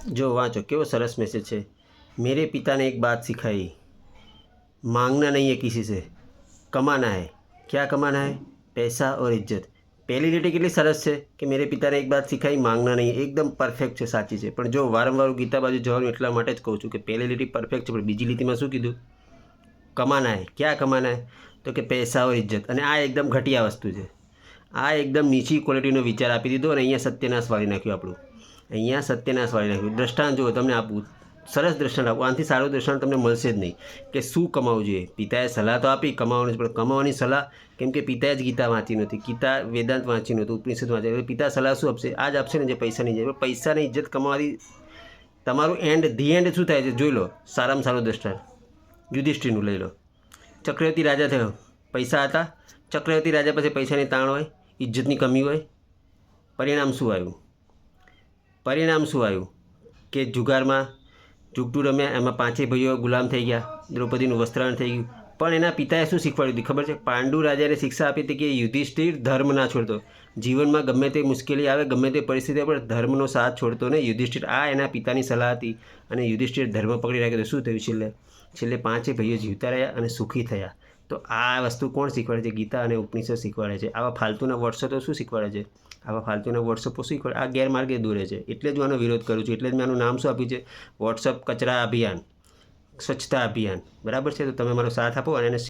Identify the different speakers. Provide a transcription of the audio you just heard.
Speaker 1: जो वाँचो केवो सरस मैसेज है। मेरे पिता ने एक बात सिखाई, मांगना नहीं है किसी से, कमाना है। क्या कमाना है? पैसा और इज्जत। पहली લીટી કેટલી સરસ છે કે મેરે પિતાને એક બાત શીખાઈ, માંગના નહીં, એકદમ પરફેક્ટ છે, સાચી છે. પણ જો વારંવાર હું ગીતા બાજુ જવાનું એટલા માટે જ કહું છું કે પહેલી લીટી પરફેક્ટ છે, પણ બીજી લીટીમાં શું કીધું? કમાના હે. ક્યાં કમાના હે? તો કે પૈસા और इज्जत. અને આ એકદમ ઘટિયા વસ્તુ છે. આ એકદમ નીચી ક્વોલિટીનો વિચાર આપી દીધો અને અહીંયા સત્યનાશ વાળી નાખ્યું આપણું. અહીંયા સત્યનાશ વાળી નાખ્યું. દ્રષ્ટાંત જુઓ, તમને આપું સરસ દ્રષ્ટાંત આપું. આનાથી સારું દ્રષ્ટાંત તમને મળશે જ નહીં કે શું કમાવવું જોઈએ. પિતાએ સલાહ તો આપી કમાવાની, પણ કમાવાની સલાહ, કેમ કે પિતાએ જ ગીતા વાંચી નહોતી, ગીતા વેદાંત વાંચી નહોતું, ઉપનિષદ વાંચી. એટલે પિતા સલાહ શું આપશે? આ જ આપશે ને જે પૈસાની જાય. પૈસાની ઇજ્જત કમાવાથી તમારું એન્ડ શું થાય છે જોઈ લો. સારામાં સારું દ્રષ્ટાંત યુધિષ્ઠિરનું લઈ લો. ચક્રવર્તી રાજા થયો, પૈસા હતા. ચક્રવર્તી રાજા પાસે પૈસાની તાણ હોય, ઇજ્જતની કમી હોય. પરિણામ શું આવ્યું? પરિણામ શું આવ્યું કે જુગારમાં જુગટું રમ્યા, એમાં પાંચેય ભાઈઓ ગુલામ થઈ ગયા, દ્રૌપદીનું વસ્ત્રાહરણ થઈ ગયું. પણ એના પિતાએ શું શીખવાડ્યું હતું ખબર છે? પાંડુ રાજાને શિક્ષા આપી હતી કે યુધિષ્ઠિર ધર્મ ના છોડતો. જીવનમાં ગમે તે મુશ્કેલી આવે, ગમે તે પરિસ્થિતિ આવે, પણ ધર્મનો સાથ છોડતો ને યુધિષ્ઠિર. આ એના પિતાની સલાહ હતી અને યુધિષ્ઠિર ધર્મ પકડી રાખ્યો. તો શું થયું? છેલ્લે પાંચેય ભાઈઓ જીવતા રહ્યા અને સુખી થયા. તો આ વસ્તુ કોણ શીખવાડે છે? ગીતા અને ઉપનિષદ શીખવાડે છે. આવા ફાલતુના વોટ્સઅપ શું શીખવાડે છે? આવા ફાલતુના વોટ્સઅપો શીખવાડે, આ ગેરમાર્ગે દોરે છે. એટલે જ હું આનો વિરોધ કરું છું. એટલે જ મેં આનું નામ શું આપ્યું છે? વોટ્સઅપ કચરા અભિયાન, સ્વચ્છતા અભિયાન. બરાબર છે? તો તમે મારો સાથ આપો અને એને